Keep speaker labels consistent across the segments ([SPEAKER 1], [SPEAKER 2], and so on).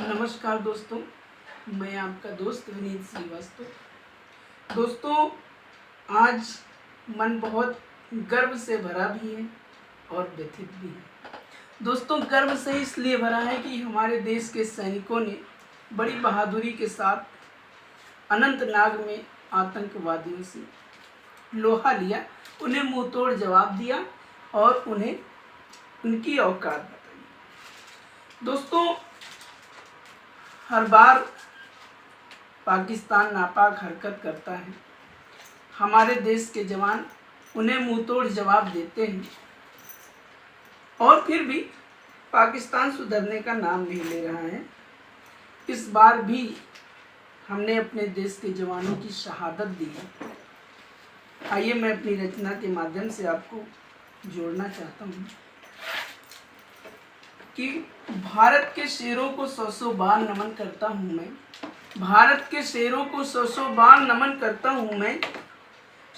[SPEAKER 1] नमस्कार दोस्तों, मैं आपका दोस्त विनीत श्रीवास्तव। दोस्तों, आज मन बहुत गर्व से भरा भी है और व्यथित भी है। दोस्तों, गर्व से इसलिए भरा है कि हमारे देश के सैनिकों ने बड़ी बहादुरी के साथ अनंतनाग में आतंकवादियों से लोहा लिया, उन्हें मुंह तोड़ जवाब दिया और उन्हें उनकी औकात बताई। दोस्तों, हर बार पाकिस्तान नापाक हरकत करता है, हमारे देश के जवान उन्हें मुंहतोड़ जवाब देते हैं और फिर भी पाकिस्तान सुधरने का नाम नहीं ले रहा है। इस बार भी हमने अपने देश के जवानों की शहादत दी है। आइए मैं अपनी रचना के माध्यम से आपको जोड़ना चाहता हूँ कि भारत के शेरों को सौ बार नमन करता हूँ मैं। भारत के शेरों को सौ बार नमन करता हूँ मैं।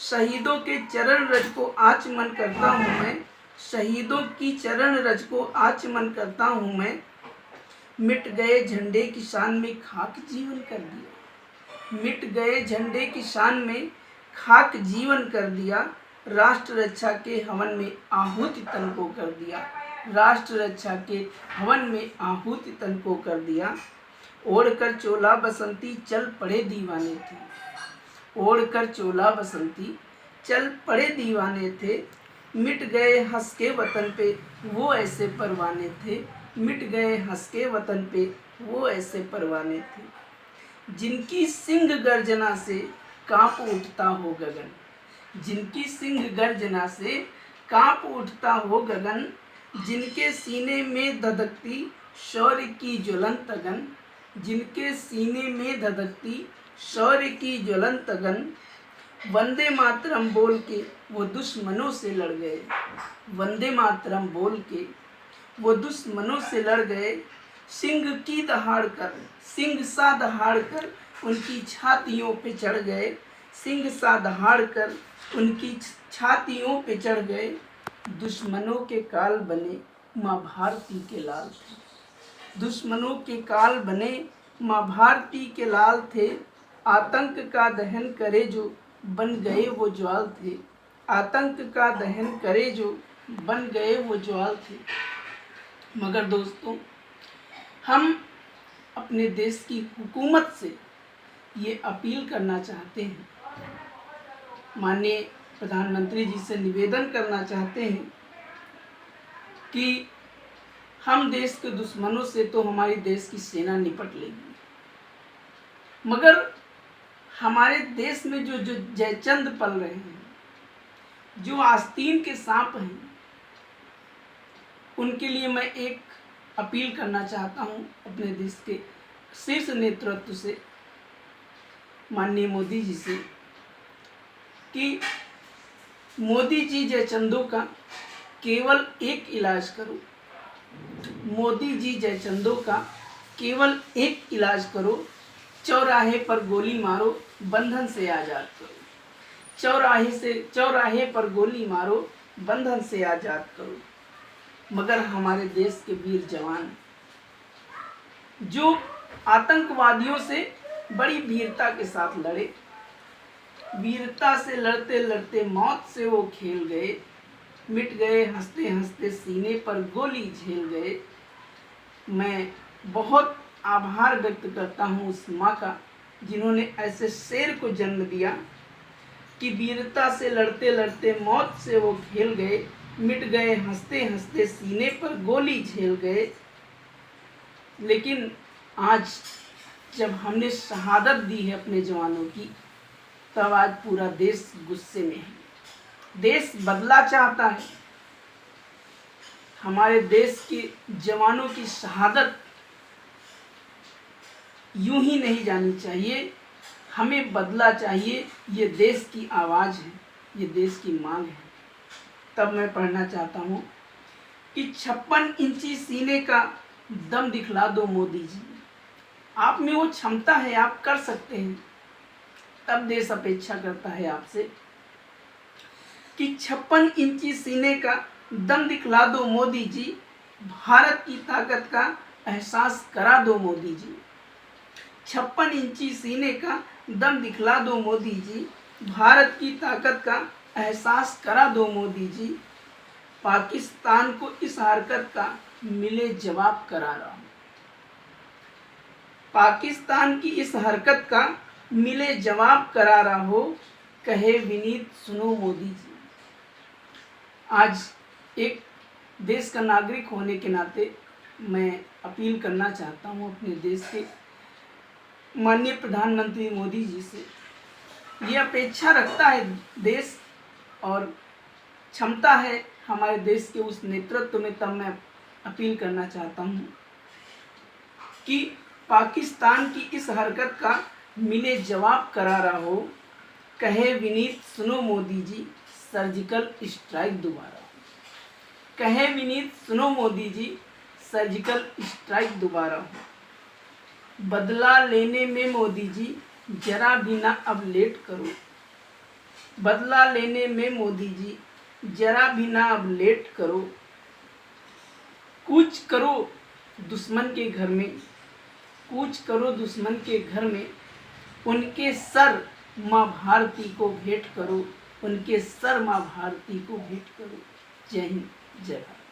[SPEAKER 1] शहीदों के चरण रज को आचमन करता हूँ मैं। शहीदों की चरण रज को आचमन करता हूँ मैं। मिट गए झंडे की शान में खाक जीवन कर दिया। मिट गए झंडे की शान में खाक जीवन कर दिया। राष्ट्र रक्षा के हवन में आहुति तन को कर दिया। राष्ट्र रक्षा के हवन में आहुति तन को कर दिया। ओढ़कर चोला बसंती चल पड़े दीवाने थे। ओढ़कर चोला बसंती चल पड़े दीवाने थे। मिट गए हंस के वतन पे वो ऐसे परवाने थे। मिट गए हंस के वतन पे वो ऐसे परवाने थे। जिनकी सिंह गर्जना से कांप उठता हो गगन। जिनकी सिंह गर्जना से कांप उठता हो गगन। जिनके सीने में धधकती शौर्य की ज्वलंत अगन। जिनके सीने में धधकती शौर्य की ज्वलंत अगन। वंदे मातरम बोल के वो दुश्मनों से लड़ गए। वंदे मातरम बोल के वो दुश्मनों से लड़ गए। सिंह की दहाड़ कर, सिंह सा दहाड़ कर उनकी छातियों पे चढ़ गए। सिंह सा दहाड़ कर उनकी छातियों पे चढ़ गए। दुश्मनों के काल बने माँ भारती के लाल थे। दुश्मनों के काल बने माँ भारती के लाल थे। आतंक का दहन करे जो बन गए वो ज्वाल थे। आतंक का दहन करे जो बन गए वो ज्वाल थे। मगर दोस्तों, हम अपने देश की हुकूमत से ये अपील करना चाहते हैं, माननीय प्रधानमंत्री जी से निवेदन करना चाहते हैं कि हम देश के दुश्मनों से तो हमारी देश की सेना निपट लेगी, मगर हमारे देश में जो जो जयचंद पल रहे हैं, जो आस्तीन के सांप हैं, उनके लिए मैं एक अपील करना चाहता हूं अपने देश के शीर्ष नेतृत्व से, माननीय मोदी जी से, कि मोदी जी जयचंदों का केवल एक इलाज करो। मोदी जी जयचंदों का केवल एक इलाज करो। चौराहे पर गोली मारो, बंधन से आज़ाद करो। चौराहे पर गोली मारो, बंधन से आज़ाद करो। मगर हमारे देश के वीर जवान जो आतंकवादियों से बड़ी वीरता के साथ लड़े, वीरता से लड़ते लड़ते मौत से वो खेल गए। मिट गए हंसते हंसते सीने पर गोली झेल गए। मैं बहुत आभार व्यक्त करता हूँ उस माँ का जिन्होंने ऐसे शेर को जन्म दिया कि वीरता से लड़ते लड़ते मौत से वो खेल गए। मिट गए हंसते हंसते सीने पर गोली झेल गए। लेकिन आज जब हमने शहादत दी है अपने जवानों की, तब आज पूरा देश गुस्से में है। देश बदला चाहता है। हमारे देश के जवानों की शहादत यूं ही नहीं जानी चाहिए, हमें बदला चाहिए। ये देश की आवाज़ है, ये देश की मांग है। तब मैं पढ़ना चाहता हूँ कि 56 इंची सीने का दम दिखला दो मोदी जी। आप में वो क्षमता है, आप कर सकते हैं। तब देश अपेक्षा करता है आपसे कि 56 इंची सीने का दम दिखला दो मोदी जी। भारत की ताकत का एहसास करा दो मोदी जी। 56 इंची सीने का दम दिखला दो मोदी जी। भारत की ताकत का एहसास करा दो मोदी जी। पाकिस्तान को इस हरकत का मिले जवाब करा रहा हूं। पाकिस्तान की इस हरकत का मिले जवाब करा रहा हो, कहे विनीत सुनो मोदी जी। आज एक देश का नागरिक होने के नाते मैं अपील करना चाहता हूं अपने देश के माननीय प्रधानमंत्री मोदी जी से। ये अपेक्षा रखता है देश और क्षमता है हमारे देश के उस नेतृत्व में, तब मैं अपील करना चाहता हूँ कि पाकिस्तान की इस हरकत का मिले जवाब करा रहा हो, कहे विनीत सुनो मोदी जी सर्जिकल स्ट्राइक दोबारा। कहे विनीत सुनो मोदी जी सर्जिकल स्ट्राइक दोबारा हो। बदला लेने में मोदी जी जरा भी ना अब लेट करो। बदला लेने में मोदी जी जरा भी ना अब लेट करो। कूच करो दुश्मन के घर में, कूच करो दुश्मन के घर में। उनके सर माँ भारती को भेंट करो। उनके सर माँ भारती को भेंट करो। जय हिंद, जय भारत।